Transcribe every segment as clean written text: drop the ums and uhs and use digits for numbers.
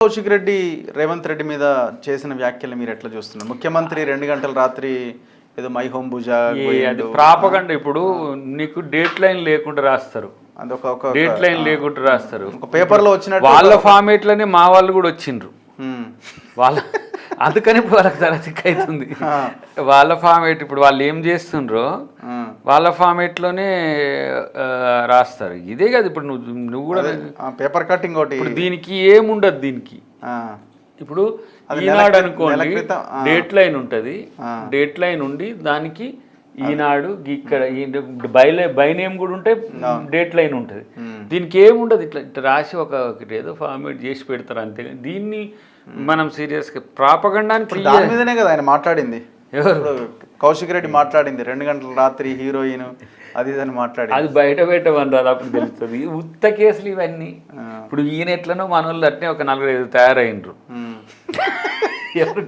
కౌశిక్ రెడ్డి రేవంత్ రెడ్డి మీద చేసిన వ్యాఖ్యలు మీరు ఎట్లా చూస్తున్నారు? ముఖ్యమంత్రి 2 గంటల రాత్రి ఏదో మై హోమ్ భుజా అది ప్రాపగండ. ఇప్పుడు నీకు డేట్ లైన్ లేకుండా రాస్తారు, డేట్ లైన్ లేకుండా రాస్తారు. పేపర్లో వచ్చిన వాళ్ళ ఫార్మేట్లోనే మా వాళ్ళు కూడా వచ్చిండ్రు వాళ్ళ, అందుకని ఇప్పుడు వాళ్ళకి తరచిక్ అవుతుంది. వాళ్ళ ఫార్మేట్ ఇప్పుడు వాళ్ళు ఏం చేస్తుండ్రో వాళ్ళ ఫార్మేట్లోనే రాస్తారు. ఇదే కదా ఇప్పుడు నువ్వు కూడా పేపర్ కటింగ్ ఒకటి. ఇప్పుడు దీనికి ఏముండదు, దీనికి ఇప్పుడు ఈనాడు అనుకోండి డేట్ లైన్ ఉంటుంది, డేట్ లైన్ ఉండి దానికి ఈనాడు ఇక్కడ బై నేమ్ కూడా ఉంటే డేట్ లైన్ ఉంటుంది. దీనికి ఏముండదు, ఇట్లా ఇట్లా రాసి ఒకటి ఏదో ఫార్మేట్ చేసి పెడతారు అంతే. దీన్ని మనం సీరియస్గా ప్రాపగండానికి దాని మీదనే కదా ఆయన మాట్లాడింది. ఎవరు? కౌశిక్ రెడ్డి మాట్లాడింది 2 గంటల రాత్రి హీరోయిన్ అది ఇదని మాట్లాడి, అది బయట పెట్టమన్నారు అప్పుడు తెలుస్తుంది. ఉత్త కేసులు ఇవన్నీ. ఇప్పుడు ఈయన ఎట్లనో మన వాళ్ళు అట్నే ఒక 4-5 తయారైనరు. ఎవరు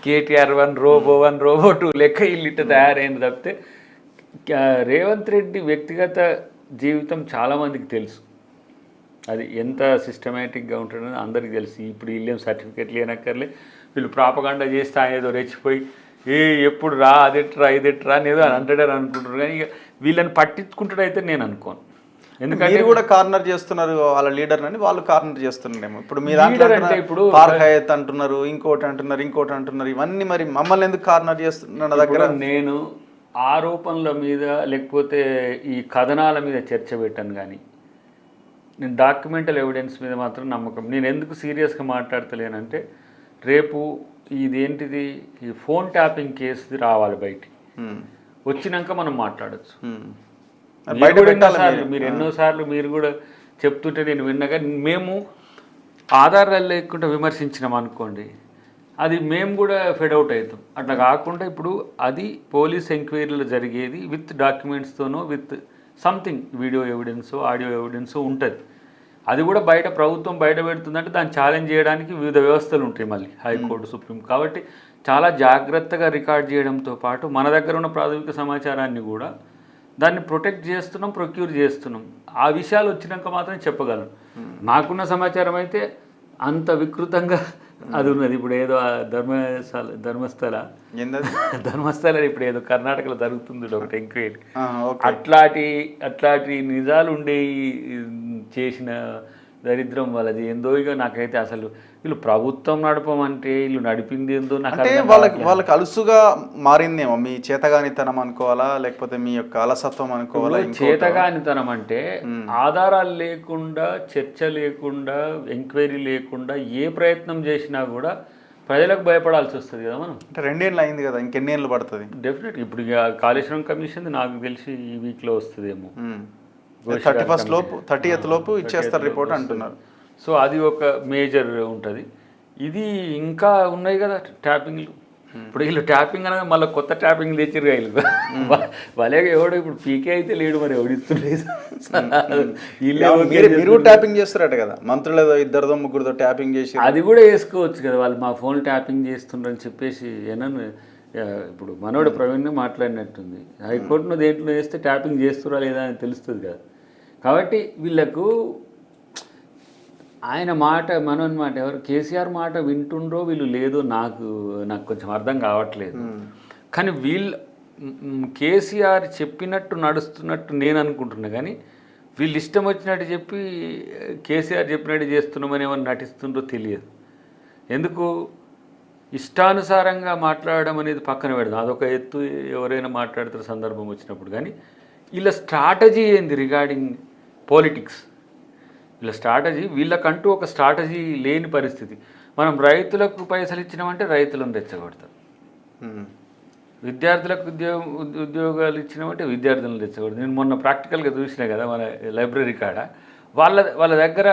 కేటీఆర్ 1, రోబో 1, రోబో 2 లెక్క వీళ్ళు ఇట్లా తయారైంది తప్పితే రేవంత్ రెడ్డి వ్యక్తిగత జీవితం చాలామందికి తెలుసు. అది ఎంత సిస్టమేటిక్గా ఉంటుందో అందరికీ తెలుసు. ఇప్పుడు వీళ్ళేం సర్టిఫికెట్ లేనక్కర్లే, వీళ్ళు ప్రాపగండా చేస్తే ఆయన ఏదో రెచ్చిపోయి ఎప్పుడు రా అదెట్రా ఇదెట్రా అనేదో అని అంటాడని అనుకుంటారు. కానీ ఇక వీళ్ళని పట్టించుకుంటాడైతే నేను అనుకోను. ఎందుకంటే కూడా కార్నర్ చేస్తున్నారు వాళ్ళ లీడర్ అని, వాళ్ళు కార్నర్ చేస్తున్నారేమో. ఇప్పుడు మీ అంటే ఇప్పుడు హయత్ అంటున్నారు, ఇంకోటి అంటున్నారు. ఇవన్నీ మరి మమ్మల్ని ఎందుకు కార్నర్ చేస్తున్నారు? దగ్గర నేను ఆరోపణల మీద లేకపోతే ఈ కథనాల మీద చర్చ పెట్టాను, కానీ నేను డాక్యుమెంటల్ ఎవిడెన్స్ మీద మాత్రం నమ్మకం. నేను ఎందుకు సీరియస్గా మాట్లాడతలేనంటే రేపు ఇదేంటిది ఈ ఫోన్ ట్యాపింగ్ కేసుది రావాలి బయటికి, వచ్చినాక మనం మాట్లాడచ్చు. మీరు ఎన్నోసార్లు మీరు కూడా చెప్తుంటే నేను విన్నగా, మేము ఆధారాలు లేకుండా విమర్శించినాం అనుకోండి, అది మేము కూడా ఫెడౌట్ అవుతాం. అట్లా కాకుండా ఇప్పుడు అది పోలీస్ ఎంక్వైరీలో జరిగేది విత్ డాక్యుమెంట్స్తోనో with something video evidence audio evidence ఉంటుంది. అది కూడా బయట ప్రభుత్వం బయట పెడుతుందంటే దాన్ని ఛాలెంజ్ చేయడానికి వివిధ వ్యవస్థలు ఉంటాయి, మళ్ళీ హైకోర్టు, సుప్రీం. కాబట్టి చాలా జాగ్రత్తగా రికార్డ్ చేయడంతో పాటు మన దగ్గర ఉన్న ప్రాథమిక సమాచారాన్ని కూడా దాన్ని ప్రొటెక్ట్ చేస్తున్నాం, ప్రొక్యూర్ చేస్తున్నాం. ఆ విషయాలు వచ్చినాక మాత్రం చెప్పగలను. నాకున్న సమాచారం అయితే అంత వికృతంగా అది ఉన్నది. ఇప్పుడు ఏదో ధర్మస్థల ఇప్పుడు ఏదో కర్ణాటకలో జరుగుతుంది ఒకటి ఎంక్వైరీ. అట్లాంటి నిజాలు ఉండే చేసిన దరిద్రం వాళ్ళది ఏందో. ఇక నాకైతే అసలు వీళ్ళు ప్రభుత్వం నడపమంటే వీళ్ళు నడిపింది ఏందో నాకు. అంటే వాళ్ళకి అలుసుగా మారిందేమో మీ చేతగానితనం అనుకోవాలా, లేకపోతే మీ యొక్క అలసత్వం అనుకోవాలా? చేతగానితనం అంటే ఆధారాలు లేకుండా, చర్చ లేకుండా, ఎంక్వైరీ లేకుండా ఏ ప్రయత్నం చేసినా కూడా ప్రజలకు భయపడాల్సి వస్తుంది కదా. మనం అంటే 2 ఏళ్ళు అయింది కదా, ఇంకెన్ని ఏళ్ళు పడుతుంది? డెఫినెట్గా ఇప్పుడు ఇక కాళేశ్వరం కమిషన్ నాకు తెలిసి ఈ వీక్లో వస్తుందేమో. 30th లోపు ఇచ్చేస్తారు రిపోర్ట్ అంటున్నారు. సో అది ఒక మేజర్ ఉంటుంది. ఇది ఇంకా ఉన్నాయి కదా ట్యాపింగ్లు. ఇప్పుడు వీళ్ళు ట్యాపింగ్ అనేది మళ్ళీ కొత్త ట్యాపింగ్ తెచ్చిరు వీళ్ళు. వాళ్ళగా ఎవడో ఇప్పుడు పీకే అయితే లేడు, మరి ఎవడిస్తుండేది. మీరు ట్యాపింగ్ చేస్తారట కదా, మంత్రులు ఏదో 2-3 ట్యాపింగ్ చేసి అది కూడా వేసుకోవచ్చు కదా. వాళ్ళు మా ఫోన్ ట్యాపింగ్ చేస్తుండ్రని చెప్పేసి ఏమన్నా ఇప్పుడు మనోడు ప్రవీణ్ మాట్లాడినట్టుంది. హైకోర్టును దేంట్లో వేస్తే ట్యాపింగ్ చేస్తురా లేదా అని తెలుస్తుంది కదా. కాబట్టి వీళ్ళకు ఆయన మాట, మనోని మాట, ఎవరు కేసీఆర్ మాట వింటుండ్రో వీళ్ళు లేదో నాకు కొంచెం అర్థం కావట్లేదు. కానీ కేసీఆర్ చెప్పినట్టు నడుస్తున్నట్టు నేను అనుకుంటున్నా. కానీ వీళ్ళు ఇష్టం వచ్చినట్టు చెప్పి కేసీఆర్ చెప్పినట్టు చేస్తున్నామని ఏమన్నా నటిస్తుండ్రో తెలియదు. ఎందుకు ఇష్టానుసారంగా మాట్లాడడం అనేది పక్కన పెడదాం, అదొక ఎత్తు. ఎవరైనా మాట్లాడుతున్న సందర్భం వచ్చినప్పుడు. కానీ వీళ్ళ స్ట్రాటజీ ఏంది రిగార్డింగ్ పాలిటిక్స్? వీళ్ళ స్ట్రాటజీ, వీళ్ళకంటూ ఒక స్ట్రాటజీ లేని పరిస్థితి. మనం రైతులకు పైసలు ఇచ్చినామంటే రైతులను రెచ్చగొడతారు, విద్యార్థులకు ఉద్యోగాలు ఇచ్చినామంటే విద్యార్థులను రెచ్చగొడతారు. నేను మొన్న ప్రాక్టికల్గా చూసినా కదా మన లైబ్రరీ కాడ, వాళ్ళ దగ్గర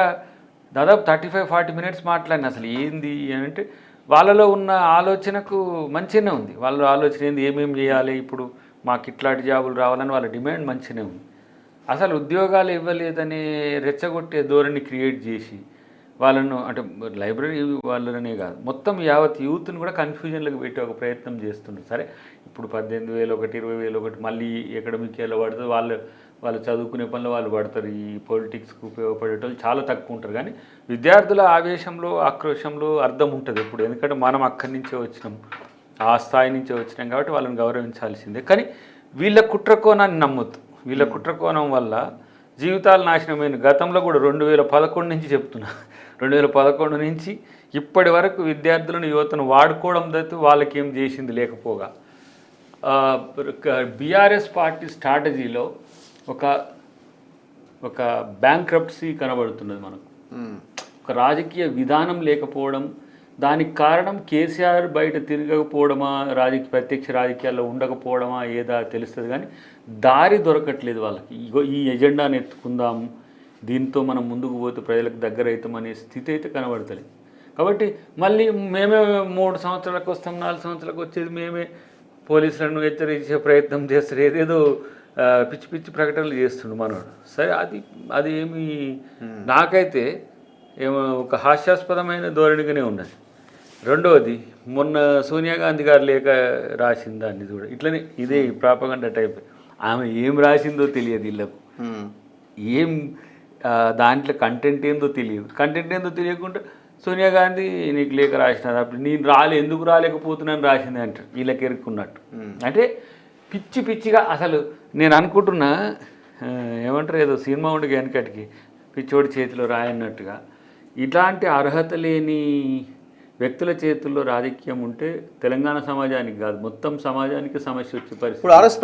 దాదాపు 35-40 మినిట్స్ మాట్లాడిన. అసలు ఏంది అంటే వాళ్ళలో ఉన్న ఆలోచనకు మంచిగానే ఉంది. వాళ్ళ ఆలోచన ఏంది, ఏమేమి చేయాలి, ఇప్పుడు మాకు ఇట్లాంటి జాబులు రావాలని వాళ్ళ డిమాండ్ మంచిగానే ఉంది. అసలు ఉద్యోగాలు ఇవ్వలేదని రెచ్చగొట్టే ధోరణి క్రియేట్ చేసి వాళ్ళను, అంటే లైబ్రరీ వాళ్ళనే కాదు మొత్తం యావత్ యూత్ని కూడా కన్ఫ్యూజన్లకు పెట్టే ఒక ప్రయత్నం చేస్తున్నారు. సరే ఇప్పుడు 18,000 ఒకటి 20,000 ఒకటి మళ్ళీ అకాడమిక్ ఇయర్లో పడుతుంది, వాళ్ళు చదువుకునే పనిలో వాళ్ళు పడతారు. ఈ పొలిటిక్స్కి ఉపయోగపడేటోళ్ళు చాలా తక్కువ ఉంటారు. కానీ విద్యార్థుల ఆవేశంలో ఆక్రోశంలో అర్థం ఉంటుంది ఇప్పుడు. ఎందుకంటే మనం అక్కడి నుంచే వచ్చినాం, ఆ స్థాయి నుంచే వచ్చినాం కాబట్టి వాళ్ళని గౌరవించాల్సిందే. కానీ వీళ్ళ కుట్రకోణాన్ని నమ్మొద్దు. వీళ్ళ కుట్రకోణం వల్ల జీవితాలు నాశనమైన గతంలో కూడా 2011 నుంచి చెప్తున్నా, 2011 నుంచి ఇప్పటి వరకు విద్యార్థులను యువతను వాడుకోవడం తప్ప వాళ్ళకి ఏం చేసింది లేకపోగా బీఆర్ఎస్ పార్టీ స్ట్రాటజీలో ఒక బ్యాంక్రప్సీ కనబడుతున్నది మనకు. ఒక రాజకీయ విధానం లేకపోవడం, దానికి కారణం కేసీఆర్ బయట తిరగకపోవడమా, ప్రత్యక్ష రాజకీయాల్లో ఉండకపోవడమా ఏదా తెలుస్తుంది. కానీ దారి దొరకట్లేదు వాళ్ళకి. ఇగో ఈ ఎజెండాను ఎత్తుకుందాం, దీంతో మనం ముందుకు పోతే ప్రజలకు దగ్గర అవుతాం అనే స్థితి అయితే కనబడతలేదు. కాబట్టి మళ్ళీ మేమే 3 సంవత్సరాలకు వస్తాం, 4 సంవత్సరాలకు వచ్చేది మేమే, పోలీసులను హెచ్చరించే ప్రయత్నం చేస్తారు, ఏదేదో పిచ్చి పిచ్చి ప్రకటనలు చేస్తుండు మనోడు. సరే, అది ఏమి నాకైతే ఏమో ఒక హాస్యాస్పదమైన ధోరణిగానే ఉన్నది. రెండవది, మొన్న సోనియా గాంధీ గారు లేఖ రాసిన దాన్ని చూడ ఇట్లనే ఇదే ప్రాపగండా టైప్. ఆమె ఏం రాసిందో తెలియదు వీళ్ళకు, ఏం దాంట్లో కంటెంట్ ఏందో తెలియదు. కంటెంట్ ఏందో తెలియకుండా సోనియా గాంధీ నీకు లేఖ రాసినది, అప్పుడు నేను ఎందుకు రాలేకపోతున్నాను రాసింది అంటారు. వీళ్ళకి ఎరుక్కున్నట్టు. అంటే పిచ్చి పిచ్చిగా అసలు నేను అనుకుంటున్నా, ఏమంటారు, ఏదో సినిమా ఉండగా వెనకటికి పిచ్చోడి చేతిలో రాయన్నట్టుగా ఇట్లాంటి అర్హత లేని వ్యక్తుల చేతుల్లో రాజకీయం ఉంటే తెలంగాణ సమాజానికి కాదు మొత్తం సమాజానికి సమస్య వచ్చే పరిస్థితి.